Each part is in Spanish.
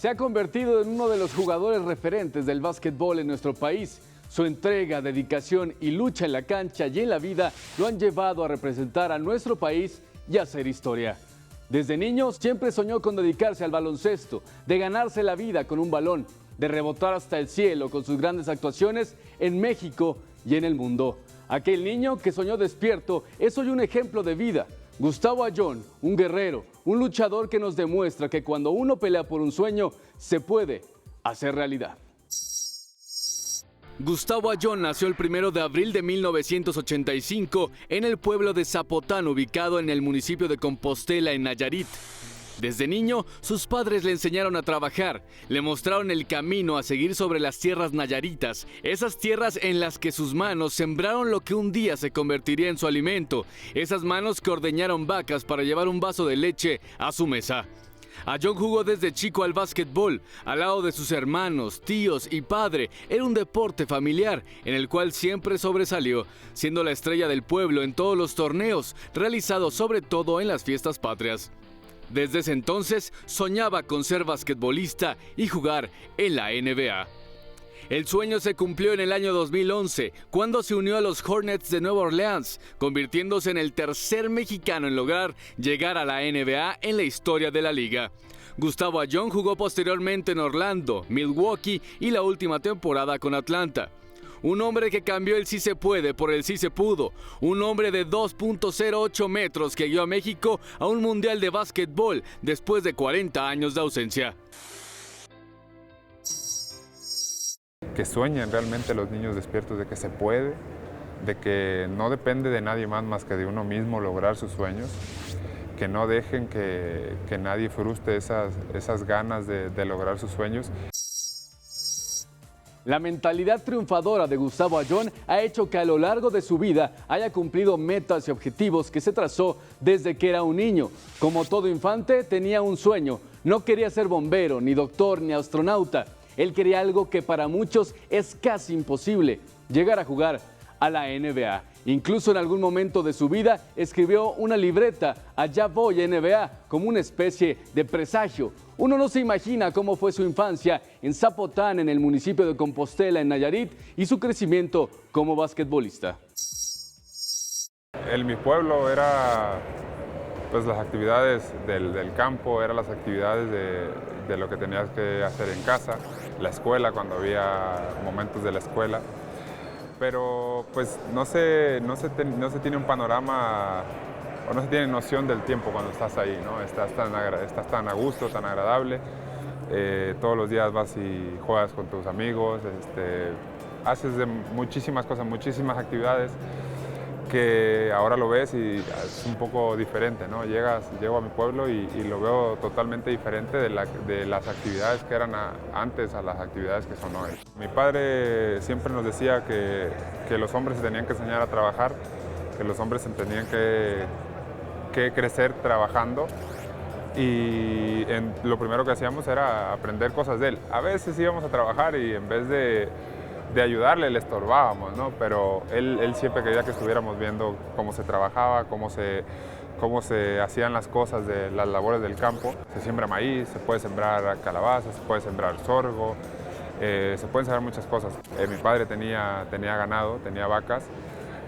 Se ha convertido en uno de los jugadores referentes del básquetbol en nuestro país. Su entrega, dedicación y lucha en la cancha y en la vida lo han llevado a representar a nuestro país y a hacer historia. Desde niño siempre soñó con dedicarse al baloncesto, de ganarse la vida con un balón, de rebotar hasta el cielo con sus grandes actuaciones en México y en el mundo. Aquel niño que soñó despierto es hoy un ejemplo de vida. Gustavo Ayllón, un guerrero, un luchador que nos demuestra que cuando uno pelea por un sueño, se puede hacer realidad. Gustavo Ayllón nació el 1 de abril de 1985 en el pueblo de Zapotán, ubicado en el municipio de Compostela, en Nayarit. Desde niño, sus padres le enseñaron a trabajar, le mostraron el camino a seguir sobre las tierras nayaritas, esas tierras en las que sus manos sembraron lo que un día se convertiría en su alimento, esas manos que ordeñaron vacas para llevar un vaso de leche a su mesa. Ayllón jugó desde chico al básquetbol, al lado de sus hermanos, tíos y padre. Era un deporte familiar en el cual siempre sobresalió, siendo la estrella del pueblo en todos los torneos, realizados sobre todo en las fiestas patrias. Desde ese entonces soñaba con ser basquetbolista y jugar en la NBA. El sueño se cumplió en el año 2011, cuando se unió a los Hornets de Nueva Orleans, convirtiéndose en el tercer mexicano en lograr llegar a la NBA en la historia de la liga. Gustavo Ayllón jugó posteriormente en Orlando, Milwaukee y la última temporada con Atlanta. Un hombre que cambió el sí se puede por el sí se pudo. Un hombre de 2.08 metros que guió a México a un mundial de básquetbol después de 40 años de ausencia. Que sueñen realmente los niños despiertos de que se puede, de que no depende de nadie más que de uno mismo lograr sus sueños, que no dejen que nadie frustre esas ganas de lograr sus sueños. La mentalidad triunfadora de Gustavo Ayllón ha hecho que a lo largo de su vida haya cumplido metas y objetivos que se trazó desde que era un niño. Como todo infante, tenía un sueño. No quería ser bombero, ni doctor, ni astronauta. Él quería algo que para muchos es casi imposible: llegar a jugar a la NBA. Incluso en algún momento de su vida escribió una libreta, Allá voy NBA, como una especie de presagio. Uno no se imagina cómo fue su infancia en Zapotán, en el municipio de Compostela, en Nayarit, y su crecimiento como basquetbolista. En mi pueblo era pues las actividades del campo, eran las actividades de lo que tenías que hacer en casa, la escuela cuando había momentos de la escuela. Pero pues no se tiene un panorama o no se tiene noción del tiempo cuando estás ahí, ¿no? Estás tan a gusto, tan agradable. Todos los días vas y juegas con tus amigos, haces muchísimas cosas, muchísimas actividades que ahora lo ves y es un poco diferente, ¿no? Llego a mi pueblo y lo veo totalmente diferente de las actividades que eran antes a las actividades que son hoy. Mi padre siempre nos decía que los hombres se tenían que enseñar a trabajar, que los hombres se tenían que crecer trabajando, y lo primero que hacíamos era aprender cosas de él. A veces íbamos a trabajar y en vez de ayudarle, le estorbábamos, ¿no? Pero él siempre quería que estuviéramos viendo cómo se trabajaba, cómo se hacían las cosas de las labores del campo. Se siembra maíz, se puede sembrar calabaza, se puede sembrar sorgo, se pueden sembrar muchas cosas. Mi padre tenía ganado, tenía vacas,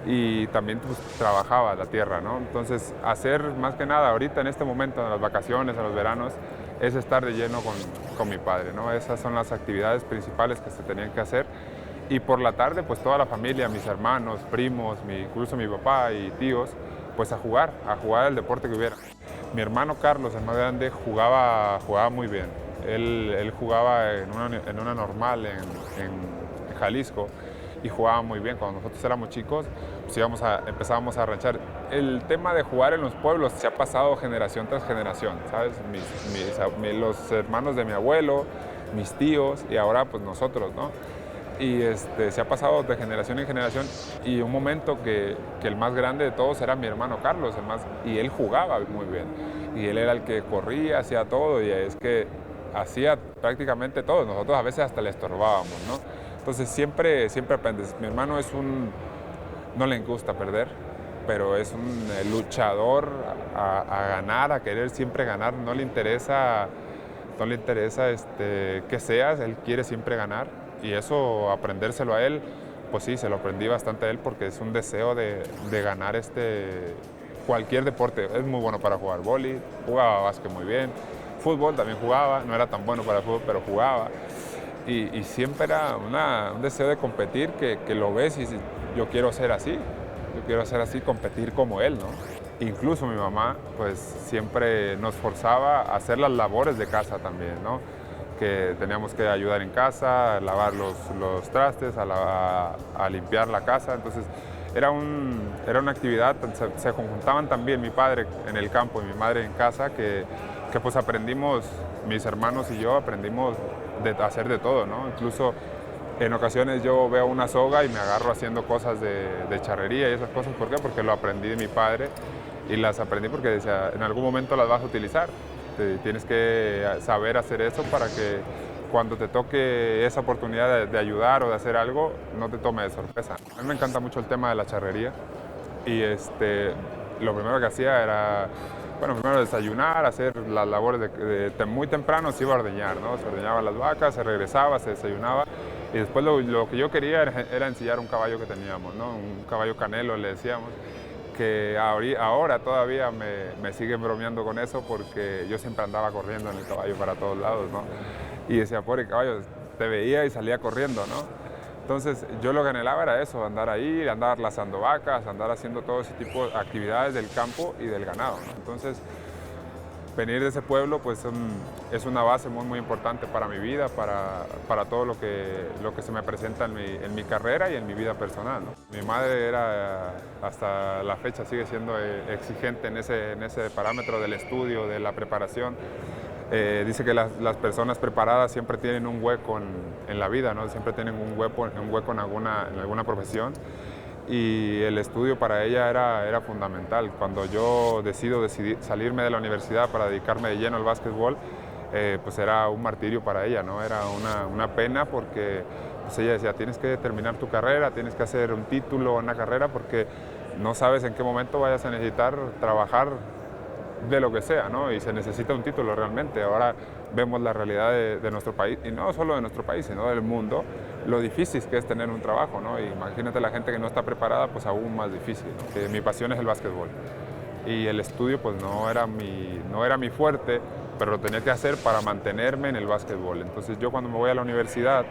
y también pues, trabajaba la tierra, ¿no? Entonces, hacer más que nada ahorita en este momento, en las vacaciones, en los veranos, es estar de lleno con mi padre, ¿no? Esas son las actividades principales que se tenían que hacer. Y por la tarde, pues toda la familia, mis hermanos, primos, incluso mi papá y tíos, pues a jugar el deporte que hubiera. Mi hermano Carlos, el más grande, jugaba muy bien. Él jugaba en una normal en Jalisco y jugaba muy bien. Cuando nosotros éramos chicos, pues empezábamos a ranchar. El tema de jugar en los pueblos se ha pasado generación tras generación, ¿sabes? Los hermanos de mi abuelo, mis tíos y ahora pues nosotros, ¿no? Y se ha pasado de generación en generación, y un momento que el más grande de todos era mi hermano Carlos, y él jugaba muy bien. Y él era el que corría, hacía todo, y es que hacía prácticamente todo. Nosotros a veces hasta le estorbábamos, ¿no? Entonces siempre aprendes. Mi hermano no le gusta perder, pero es un luchador a ganar, a querer siempre ganar. No le interesa no le interesa que seas, él quiere siempre ganar y eso aprendérselo a él, pues sí, se lo aprendí bastante a él porque es un deseo de ganar cualquier deporte. Es muy bueno para jugar vóley, jugaba básquet muy bien, fútbol también jugaba, no era tan bueno para el fútbol, pero jugaba. Y siempre era un deseo de competir que lo ves y dices, yo quiero ser así, competir como él, ¿no? Incluso mi mamá pues siempre nos forzaba a hacer las labores de casa también, ¿no? Que teníamos que ayudar en casa, a lavar los trastes, a limpiar la casa, entonces era una actividad, se conjuntaban también mi padre en el campo y mi madre en casa, que pues aprendimos, mis hermanos y yo aprendimos a hacer de todo, ¿no? Incluso en ocasiones yo veo una soga y me agarro haciendo cosas de charrería y esas cosas. ¿Por qué? Porque lo aprendí de mi padre y las aprendí porque decía, en algún momento las vas a utilizar. Tienes que saber hacer eso para que cuando te toque esa oportunidad de ayudar o de hacer algo, no te tome de sorpresa. A mí me encanta mucho el tema de la charrería y lo primero que hacía era, bueno, primero desayunar, hacer las labores muy temprano, se iba a ordeñar, ¿no? Se ordeñaban las vacas, se regresaba, se desayunaba y después lo que yo quería era ensillar un caballo que teníamos, ¿no? Un caballo canelo le decíamos, que ahora todavía me siguen bromeando con eso porque yo siempre andaba corriendo en el caballo para todos lados, ¿no? Y decía, pobre caballo, te veía y salía corriendo, ¿no? Entonces yo lo que anhelaba era eso, andar ahí, andar lazando vacas, andar haciendo todo ese tipo de actividades del campo y del ganado, ¿no? Entonces venir de ese pueblo pues es una base muy, muy importante para mi vida, para todo lo que se me presenta en mi carrera y en mi vida personal, ¿no? Mi madre hasta la fecha sigue siendo exigente en ese parámetro del estudio, de la preparación. Dice que las personas preparadas siempre tienen un hueco en la vida, ¿no? Siempre tienen un hueco en alguna profesión. Y el estudio para ella era fundamental. Cuando yo decido salirme de la universidad para dedicarme de lleno al básquetbol, pues era un martirio para ella, ¿no? Era una pena porque pues ella decía, tienes que terminar tu carrera, tienes que hacer un título en la carrera porque no sabes en qué momento vayas a necesitar trabajar de lo que sea, ¿no? Y se necesita un título realmente. Ahora vemos la realidad de nuestro país, y no solo de nuestro país, sino del mundo, lo difícil que es tener un trabajo, ¿no? Y imagínate la gente que no está preparada, pues aún más difícil, ¿no? Mi pasión es el básquetbol y el estudio pues no era mi fuerte, pero lo tenía que hacer para mantenerme en el básquetbol. Entonces yo cuando me voy a la universidad,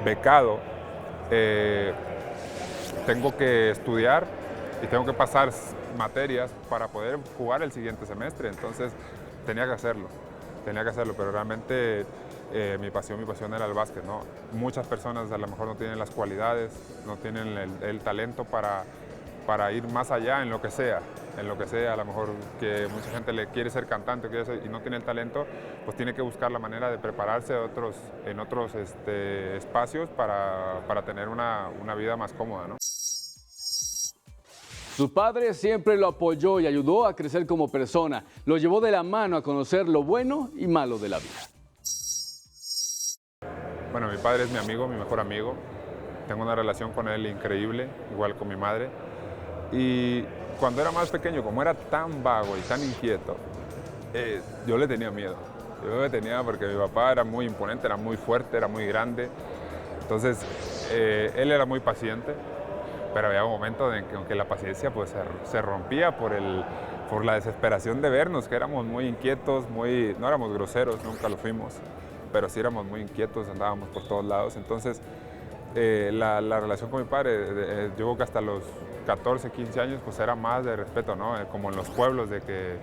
becado, tengo que estudiar y tengo que pasar materias para poder jugar el siguiente semestre, entonces tenía que hacerlo, pero realmente mi pasión era el básquet, ¿no? Muchas personas a lo mejor no tienen las cualidades, no tienen el talento para ir más allá en lo que sea, a lo mejor que mucha gente le quiere ser cantante y no tiene el talento, pues tiene que buscar la manera de prepararse en otros espacios para tener una vida más cómoda, ¿no? Su padre siempre lo apoyó y ayudó a crecer como persona. Lo llevó de la mano a conocer lo bueno y malo de la vida. Bueno, mi padre es mi amigo, mi mejor amigo. Tengo una relación con él increíble, igual con mi madre. Y cuando era más pequeño, como era tan vago y tan inquieto, yo le tenía miedo. Yo le tenía porque mi papá era muy imponente, era muy fuerte, era muy grande. Entonces, él era muy paciente. Pero había un momento en que la paciencia pues, se rompía por la desesperación de vernos, que éramos muy inquietos, no éramos groseros, nunca lo fuimos, pero sí éramos muy inquietos, andábamos por todos lados. Entonces, la relación con mi padre, yo creo que hasta los 14, 15 años, pues era más de respeto, ¿no? Como en los pueblos, de que,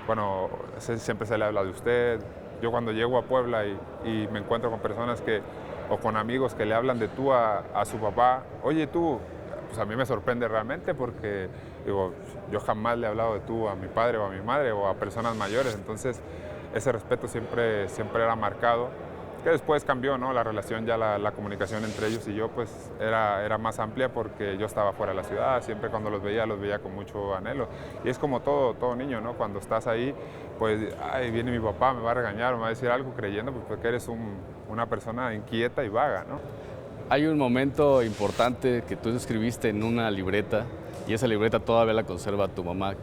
bueno, siempre se le habla de usted. Yo cuando llego a Puebla y me encuentro con personas o con amigos que le hablan de tú a su papá, oye tú, pues a mí me sorprende realmente porque digo, yo jamás le he hablado de tú a mi padre o a mi madre o a personas mayores, entonces ese respeto siempre era marcado, que después cambió, ¿no? La relación, ya la comunicación entre ellos y yo pues era más amplia porque yo estaba fuera de la ciudad, siempre cuando los veía con mucho anhelo. Y es como todo niño, ¿no? Cuando estás ahí, pues, ay, viene mi papá, me va a regañar, me va a decir algo creyendo pues, que eres una persona inquieta y vaga, ¿no? Hay un momento importante que tú escribiste en una libreta y esa libreta todavía la conserva tu mamá.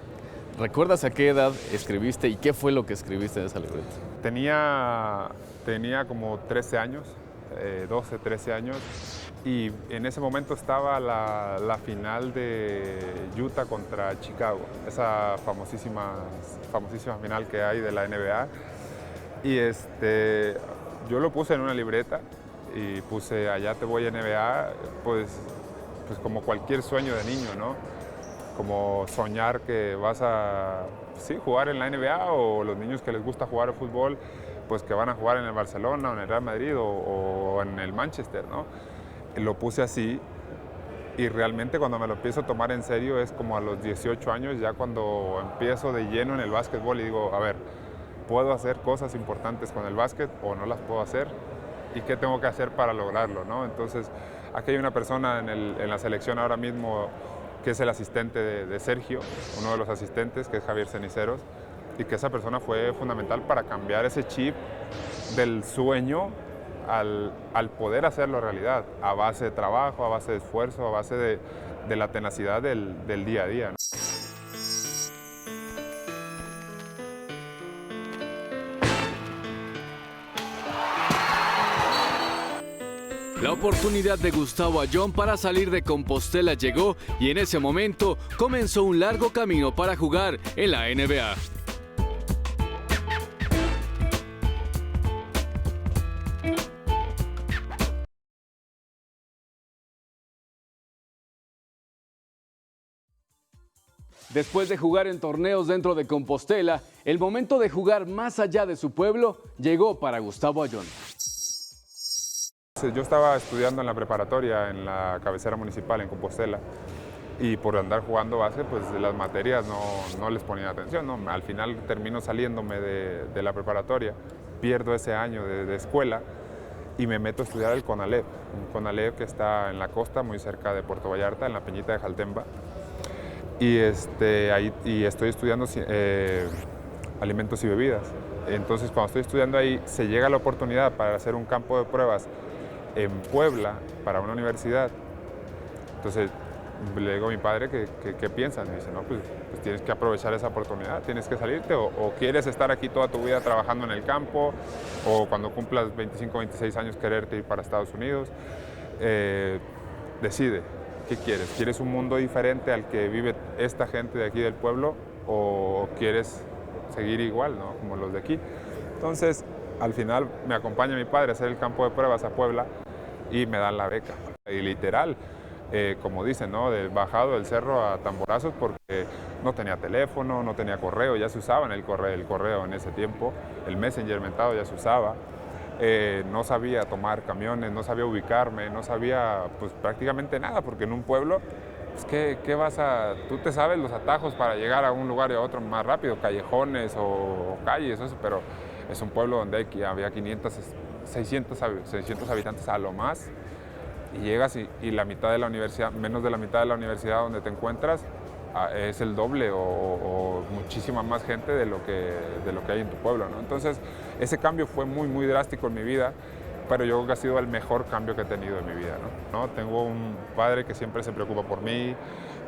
¿Recuerdas a qué edad escribiste y qué fue lo que escribiste en esa libreta? Tenía como 13 años, 12, 13 años, y en ese momento estaba la final de Utah contra Chicago, esa famosísima final que hay de la NBA. Y yo lo puse en una libreta y puse allá te voy a NBA, pues como cualquier sueño de niño, ¿no? Como soñar que vas a jugar en la NBA, o los niños que les gusta jugar al fútbol, pues que van a jugar en el Barcelona o en el Real Madrid o en el Manchester, ¿no? Lo puse así, y realmente cuando me lo empiezo a tomar en serio es como a los 18 años, ya cuando empiezo de lleno en el básquetbol y digo, a ver, ¿puedo hacer cosas importantes con el básquet o no las puedo hacer? ¿Y qué tengo que hacer para lograrlo, ¿no? Entonces, aquí hay una persona en la selección ahora mismo que es el asistente de Sergio, uno de los asistentes, que es Javier Ceniceros, y que esa persona fue fundamental para cambiar ese chip del sueño al poder hacerlo realidad, a base de trabajo, a base de esfuerzo, a base de la tenacidad del día a día, ¿no? La oportunidad de Gustavo Ayllón para salir de Compostela llegó y en ese momento comenzó un largo camino para jugar en la NBA. Después de jugar en torneos dentro de Compostela, el momento de jugar más allá de su pueblo llegó para Gustavo Ayllón. Yo estaba estudiando en la preparatoria, en la cabecera municipal en Compostela, y por andar jugando básquet, pues las materias no les ponía atención, ¿no? Al final termino saliéndome de la preparatoria, pierdo ese año de escuela y me meto a estudiar el CONALEP, un CONALEP que está en la costa, muy cerca de Puerto Vallarta, en la Peñita de Jaltemba, y ahí estoy estudiando alimentos y bebidas. Entonces, cuando estoy estudiando ahí, se llega la oportunidad para hacer un campo de pruebas en Puebla para una universidad. Entonces le digo a mi padre qué piensan. Me dice, no, pues tienes que aprovechar esa oportunidad, tienes que salirte, o quieres estar aquí toda tu vida trabajando en el campo, o cuando cumplas 25, 26 años quererte ir para Estados Unidos. Decide, ¿qué quieres? ¿Quieres un mundo diferente al que vive esta gente de aquí del pueblo, o quieres seguir igual, ¿no? Como los de aquí? Entonces, al final me acompaña mi padre a hacer el campo de pruebas a Puebla y me dan la beca. Y literal, como dicen, ¿no? Bajado del cerro a tamborazos, porque no tenía teléfono, no tenía correo, ya se usaba el correo en ese tiempo, el Messenger mentado ya se usaba. No sabía tomar camiones, no sabía ubicarme, no sabía pues prácticamente nada, porque en un pueblo, pues, ¿qué vas a...? Tú te sabes los atajos para llegar a un lugar y a otro más rápido, callejones o calles, eso, pero es un pueblo donde había 500, 600 habitantes a lo más, y llegas y la mitad de la universidad, menos de la mitad de la universidad donde te encuentras, es el doble o muchísima más gente de lo que hay en tu pueblo, ¿no? Entonces, ese cambio fue muy, muy drástico en mi vida, pero yo creo que ha sido el mejor cambio que he tenido en mi vida, ¿no? Tengo un padre que siempre se preocupa por mí.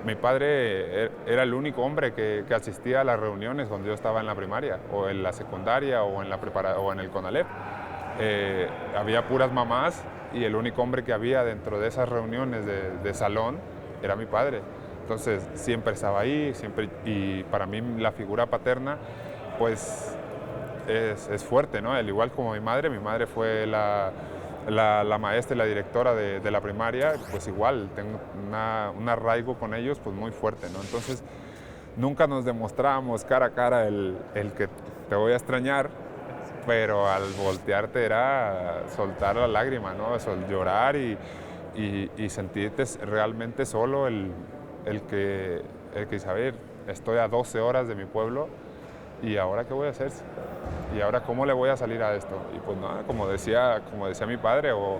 Mi padre era el único hombre que asistía a las reuniones cuando yo estaba en la primaria, o en la secundaria, o en el CONALEP. Había puras mamás, y el único hombre que había dentro de esas reuniones de salón era mi padre. Entonces siempre estaba ahí, y para mí la figura paterna pues es fuerte, ¿no? Al igual como mi madre fue la maestra y la directora de la primaria, pues igual tengo un arraigo con ellos pues muy fuerte, ¿no? Entonces nunca nos demostrábamos cara a cara el que te voy a extrañar, pero al voltearte era soltar la lágrima, ¿no? Llorar y sentirte realmente solo, el que saber, estoy a 12 horas de mi pueblo, y ahora qué voy a hacer, y ahora cómo le voy a salir a esto. Y pues nada, como decía mi padre, o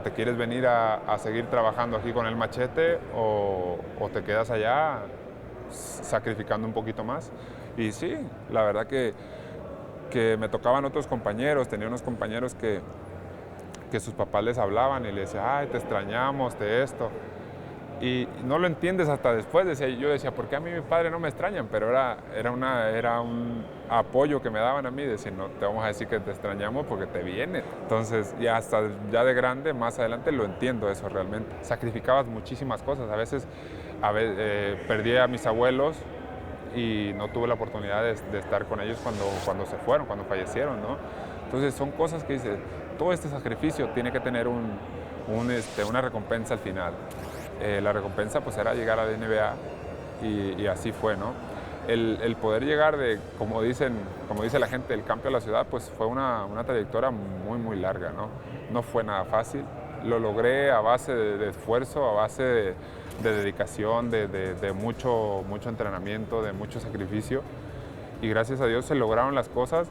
te quieres venir a seguir trabajando aquí con el machete, o te quedas allá sacrificando un poquito más. Y sí, la verdad que me tocaban otros compañeros, tenía unos compañeros que sus papás les hablaban y les decían, ay, te extrañamos, esto. Y no lo entiendes hasta después. Yo decía, ¿por qué a mí mi padre no me extrañan? Pero era un apoyo que me daban a mí, decir, no te vamos a decir que te extrañamos porque te viene. Entonces, ya de grande, más adelante, lo entiendo eso realmente. Sacrificabas muchísimas cosas. A veces perdí a mis abuelos y no tuve la oportunidad de estar con ellos cuando se fueron, cuando fallecieron, ¿no? Entonces, son cosas que dices, todo este sacrificio tiene que tener una recompensa al final. La recompensa pues era llegar a la NBA y así fue, ¿no? El poder llegar como dice la gente, del campo a la ciudad, pues fue una trayectoria muy, muy larga, ¿no? No fue nada fácil. Lo logré a base de esfuerzo, a base de dedicación, de mucho entrenamiento, de mucho sacrificio. Y gracias a Dios se lograron las cosas,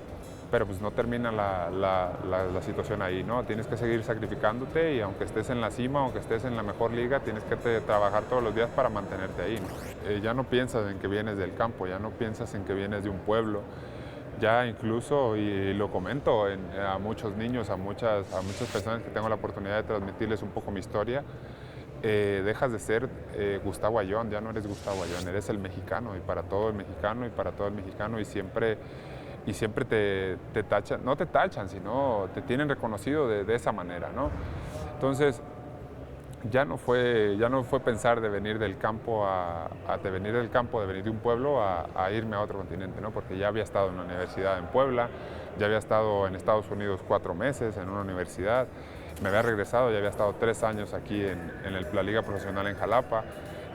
pero pues no termina la situación ahí, ¿no? Tienes que seguir sacrificándote y aunque estés en la cima, aunque estés en la mejor liga, tienes que trabajar todos los días para mantenerte ahí, ¿no? Ya no piensas en que vienes del campo, ya no piensas en que vienes de un pueblo, ya incluso, y lo comento a muchos niños, a muchas personas que tengo la oportunidad de transmitirles un poco mi historia, dejas de ser Gustavo Ayllón, ya no eres Gustavo Ayllón, eres el mexicano y para todo el mexicano y siempre te tachan, no te tachan, sino te tienen reconocido de esa manera, ¿no? Entonces, ya no fue pensar de venir del campo, de venir de un pueblo a irme a otro continente, ¿no? Porque ya había estado en la universidad en Puebla, ya había estado en Estados Unidos 4 meses en una universidad, me había regresado, ya había estado 3 años aquí en la Liga Profesional en Jalapa,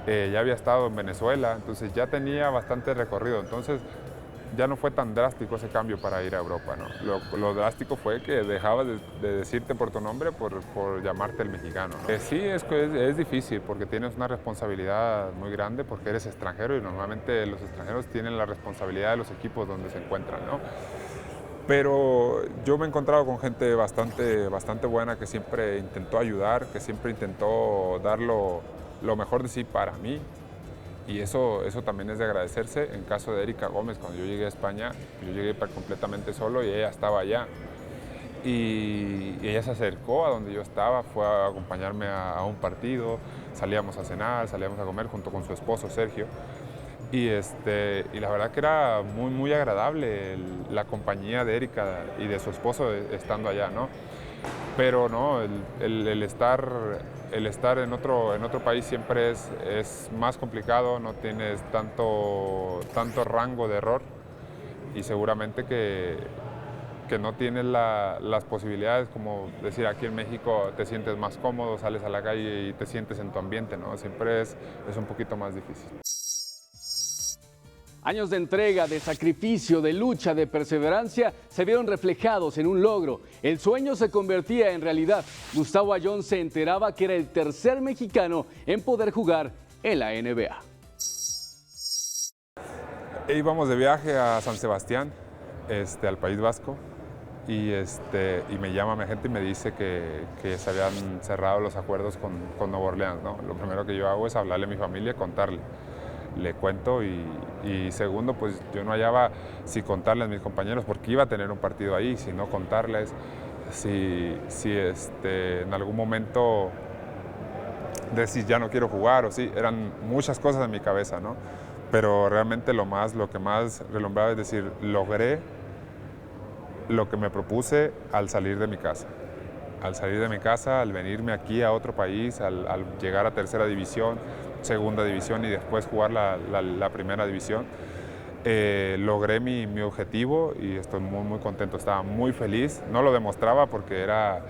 ya había estado en Venezuela, entonces ya tenía bastante recorrido, entonces ya no fue tan drástico ese cambio para ir a Europa, ¿no? Lo drástico fue que dejabas de decirte por tu nombre por llamarte el mexicano, ¿no? Sí, es difícil porque tienes una responsabilidad muy grande porque eres extranjero y normalmente los extranjeros tienen la responsabilidad de los equipos donde se encuentran, ¿no? Pero yo me he encontrado con gente bastante buena que siempre intentó ayudar, que siempre intentó dar lo mejor de sí para mí. Y eso también es de agradecerse. En caso de Erika Gómez, cuando yo llegué a España, yo llegué completamente solo y ella estaba allá. Y ella se acercó a donde yo estaba, fue a acompañarme a un partido, salíamos a cenar, salíamos a comer junto con su esposo Sergio. Y la verdad que era muy, muy agradable la compañía de Erika y de su esposo estando allá, ¿no? Pero no, el estar en otro país siempre es más complicado, no tienes tanto rango de error y seguramente que no tienes las posibilidades, como decir, aquí en México te sientes más cómodo, sales a la calle y te sientes en tu ambiente, ¿no? Siempre es un poquito más difícil. Años de entrega, de sacrificio, de lucha, de perseverancia se vieron reflejados en un logro. El sueño se convertía en realidad. Gustavo Ayllón se enteraba que era el tercer mexicano en poder jugar en la NBA. Íbamos de viaje a San Sebastián, al País Vasco, y me llama mi agente y me dice que se habían cerrado los acuerdos con Nueva Orleans, ¿no? Lo primero que yo hago es hablarle a mi familia, contarle. Le cuento y segundo, pues yo no hallaba si contarle a mis compañeros porque iba a tener un partido ahí, si no contarles, si en algún momento decir ya no quiero jugar o sí, eran muchas cosas en mi cabeza, ¿no? Pero realmente lo que más relumbraba es decir, logré lo que me propuse al salir de mi casa. Al salir de mi casa, al venirme aquí a otro país, al llegar a tercera división, segunda división y después jugar la primera división, logré mi objetivo y estoy muy, muy contento. Estaba muy feliz, no lo demostraba porque era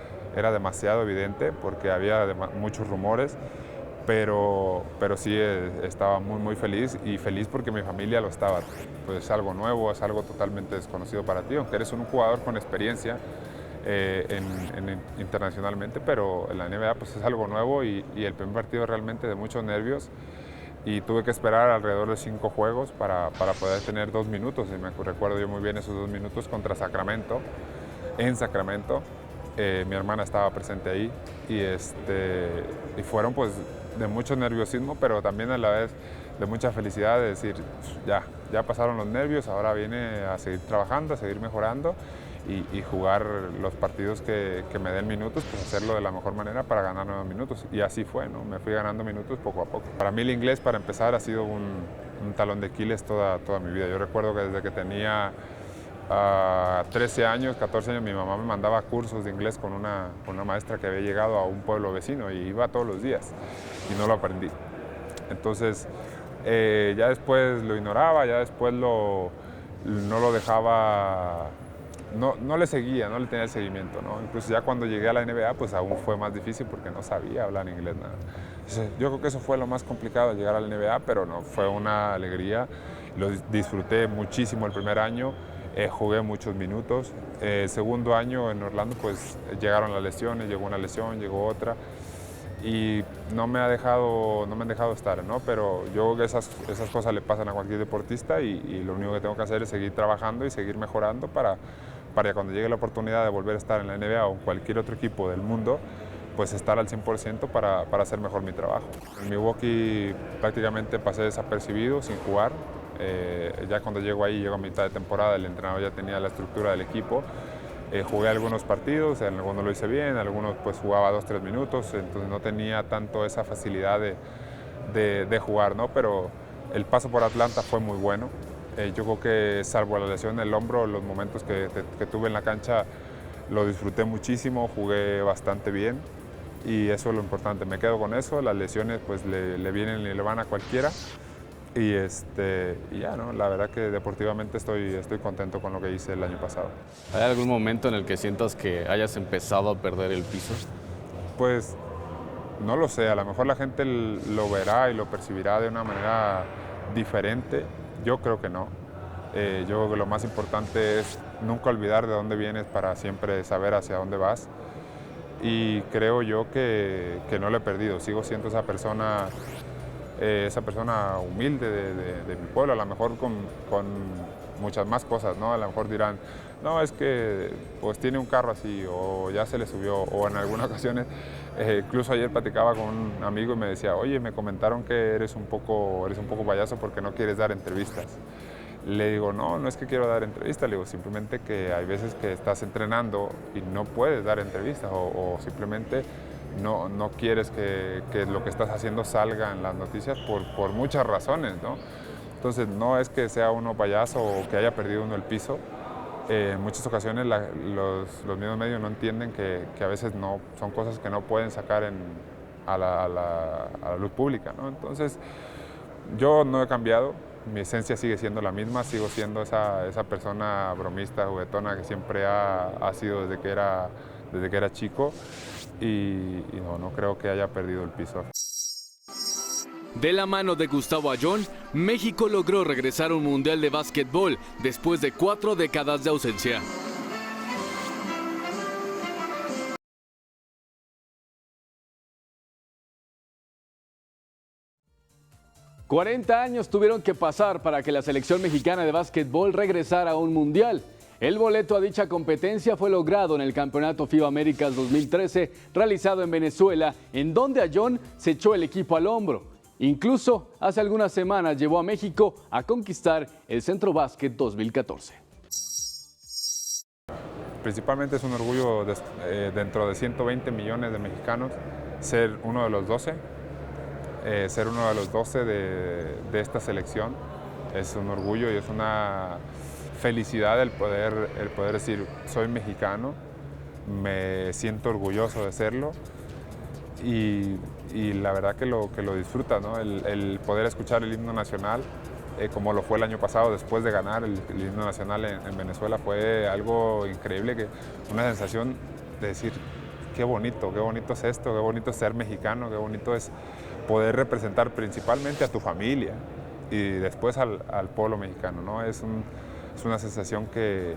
demasiado evidente, porque había muchos rumores, pero sí estaba muy, muy feliz y feliz porque mi familia lo estaba. Pues es algo nuevo, es algo totalmente desconocido para ti, aunque eres un jugador con experiencia internacionalmente, pero en la NBA pues es algo nuevo y el primer partido realmente de muchos nervios y tuve que esperar alrededor de 5 juegos para poder tener 2 minutos y me recuerdo yo muy bien esos 2 minutos contra Sacramento, en Sacramento. Mi hermana estaba presente ahí y fueron pues de mucho nerviosismo, pero también a la vez de mucha felicidad, de decir, ya pasaron los nervios, ahora viene a seguir trabajando, a seguir mejorando y jugar los partidos que me den minutos, pues hacerlo de la mejor manera para ganar nuevos minutos. Y así fue, ¿no? Me fui ganando minutos poco a poco. Para mí el inglés, para empezar, ha sido un talón de Aquiles toda mi vida. Yo recuerdo que desde que tenía 13 años, 14 años, mi mamá me mandaba cursos de inglés con una maestra que había llegado a un pueblo vecino y iba todos los días y no lo aprendí. Entonces, ya después lo ignoraba, ya después no lo dejaba, no le seguía, no le tenía el seguimiento, ¿no? Incluso ya cuando llegué a la NBA, pues aún fue más difícil porque no sabía hablar inglés nada. Entonces, yo creo que eso fue lo más complicado, llegar a la NBA, pero no, fue una alegría. Lo disfruté muchísimo el primer año, jugué muchos minutos. Segundo año en Orlando, pues llegaron las lesiones, llegó una lesión, llegó otra. Y no me han dejado estar, ¿no? Pero yo creo que esas cosas le pasan a cualquier deportista y lo único que tengo que hacer es seguir trabajando y seguir mejorando para cuando llegue la oportunidad de volver a estar en la NBA o en cualquier otro equipo del mundo, pues estar al 100% para hacer mejor mi trabajo. En Milwaukee prácticamente pasé desapercibido, sin jugar. Ya cuando llego a mitad de temporada, el entrenador ya tenía la estructura del equipo. Jugué algunos partidos, en algunos lo hice bien, en algunos pues jugaba 2-3 minutos, entonces no tenía tanto esa facilidad de jugar, ¿no? Pero el paso por Atlanta fue muy bueno. Yo creo que salvo la lesión del hombro, los momentos que tuve en la cancha lo disfruté muchísimo, jugué bastante bien y eso es lo importante, me quedo con eso. Las lesiones pues le vienen y le van a cualquiera. Y ya, ¿no? La verdad que deportivamente estoy contento con lo que hice el año pasado. ¿Hay algún momento en el que sientas que hayas empezado a perder el piso? Pues no lo sé, a lo mejor la gente lo verá y lo percibirá de una manera diferente. Yo creo que no. Yo creo que lo más importante es nunca olvidar de dónde vienes para siempre saber hacia dónde vas. Y creo yo que no lo he perdido, sigo siendo esa persona humilde de mi pueblo, a lo mejor con muchas más cosas, ¿no? A lo mejor dirán, no, es que pues tiene un carro así, o ya se le subió, o en algunas ocasiones, incluso ayer platicaba con un amigo y me decía, oye, me comentaron que eres un poco payaso porque no quieres dar entrevistas. Le digo, no es que quiero dar entrevistas, le digo, simplemente que hay veces que estás entrenando y no puedes dar entrevistas, o simplemente no quieres que lo que estás haciendo salga en las noticias por muchas razones, ¿no? Entonces no es que sea uno payaso o que haya perdido uno el piso. En muchas ocasiones los mismos medios no entienden que a veces no, son cosas que no pueden sacar a la luz pública, ¿no? Entonces yo no he cambiado, mi esencia sigue siendo la misma, sigo siendo esa persona bromista, juguetona que siempre ha sido desde que era chico. Y no creo que haya perdido el piso. De la mano de Gustavo Ayllón, México logró regresar a un mundial de básquetbol después de 4 décadas de ausencia. «40 años tuvieron que pasar para que la selección mexicana de básquetbol regresara a un mundial. El boleto a dicha competencia fue logrado en el Campeonato FIBA Américas 2013, realizado en Venezuela, en donde Ayllón se echó el equipo al hombro. Incluso, hace algunas semanas llevó a México a conquistar el Centro Básquet 2014. Principalmente es un orgullo dentro de 120 millones de mexicanos ser uno de los 12. Ser uno de los 12 de esta selección es un orgullo y es una felicidad el poder decir soy mexicano, me siento orgulloso de serlo y la verdad que lo disfruta, ¿no? El poder escuchar el himno nacional, como lo fue el año pasado después de ganar el himno nacional en Venezuela, fue algo increíble, una sensación de decir qué bonito es esto, qué bonito es ser mexicano, qué bonito es poder representar principalmente a tu familia y después al pueblo mexicano, ¿no? Es una sensación que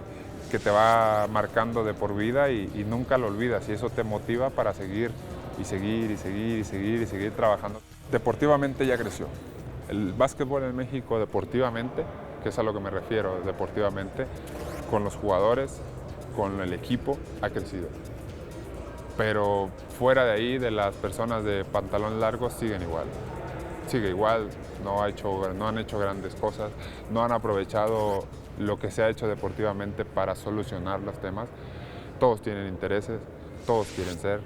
te va marcando de por vida y nunca lo olvidas y eso te motiva para seguir trabajando. Deportivamente ya creció. El básquetbol en México deportivamente, que es a lo que me refiero, deportivamente, con los jugadores, con el equipo, ha crecido. Pero fuera de ahí, de las personas de pantalones largos siguen igual. sigue igual, no han hecho grandes cosas, no han aprovechado lo que se ha hecho deportivamente para solucionar los temas. Todos tienen intereses, todos quieren ser,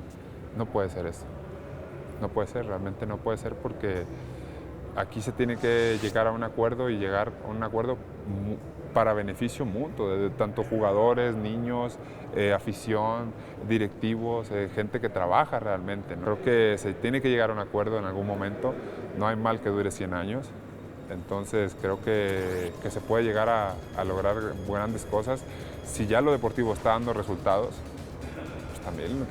no puede ser eso. No puede ser, realmente no puede ser, porque aquí se tiene que llegar a un acuerdo y llegar a un acuerdo para beneficio mutuo, de tanto jugadores, niños, afición, directivos, gente que trabaja realmente, ¿no? Creo que se tiene que llegar a un acuerdo en algún momento, no hay mal que dure 100 años, entonces creo que se puede llegar a lograr grandes cosas. Si ya lo deportivo está dando resultados, pues también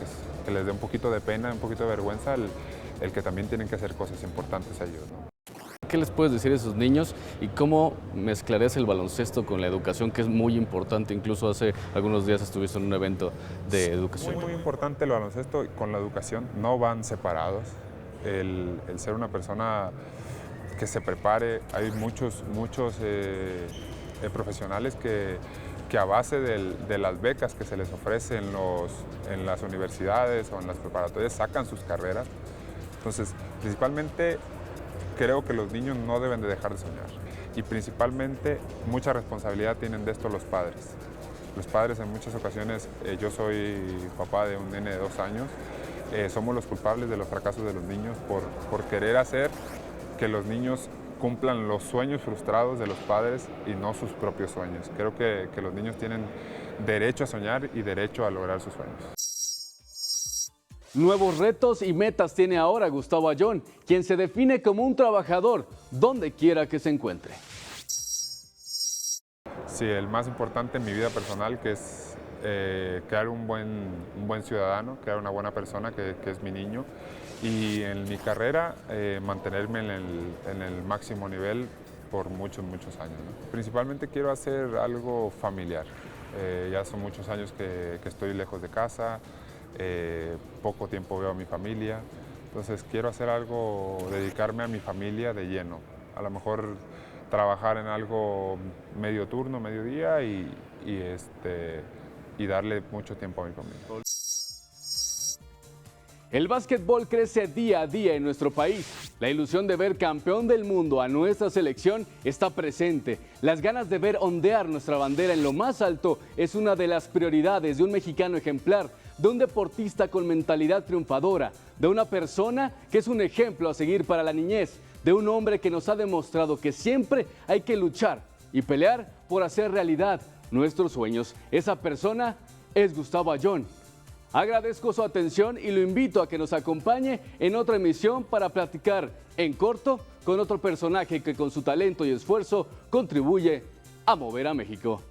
que les dé un poquito de pena, un poquito de vergüenza el que también tienen que hacer cosas importantes ellos, ¿no? ¿Qué les puedes decir a esos niños y cómo mezclarías el baloncesto con la educación, que es muy importante? Incluso hace algunos días estuviste en un evento de educación. Muy importante el baloncesto con la educación, no van separados. El ser una persona que se prepare, hay muchos profesionales que a base de las becas que se les ofrece en las universidades o en las preparatorias sacan sus carreras. Entonces, principalmente creo que los niños no deben de dejar de soñar, y principalmente mucha responsabilidad tienen de esto los padres. Los padres en muchas ocasiones, yo soy papá de un nene de 2 años, somos los culpables de los fracasos de los niños por querer hacer que los niños cumplan los sueños frustrados de los padres y no sus propios sueños. Creo que los niños tienen derecho a soñar y derecho a lograr sus sueños. Nuevos retos y metas tiene ahora Gustavo Ayllón, quien se define como un trabajador donde quiera que se encuentre. Sí, el más importante en mi vida personal, que es crear un buen ciudadano, crear una buena persona, que es mi niño, y en mi carrera mantenerme en el máximo nivel por muchos años, ¿no? Principalmente quiero hacer algo familiar. Ya son muchos años que estoy lejos de casa. Poco tiempo veo a mi familia, entonces quiero hacer algo, dedicarme a mi familia de lleno, a lo mejor trabajar en algo medio turno, mediodía y darle mucho tiempo a mi familia. El básquetbol crece día a día en nuestro país. La ilusión de ver campeón del mundo a nuestra selección está presente. Las ganas de ver ondear nuestra bandera en lo más alto es una de las prioridades de un mexicano ejemplar, de un deportista con mentalidad triunfadora, de una persona que es un ejemplo a seguir para la niñez, de un hombre que nos ha demostrado que siempre hay que luchar y pelear por hacer realidad nuestros sueños. Esa persona es Gustavo Ayllón. Agradezco su atención y lo invito a que nos acompañe en otra emisión para platicar en corto con otro personaje que con su talento y esfuerzo contribuye a mover a México.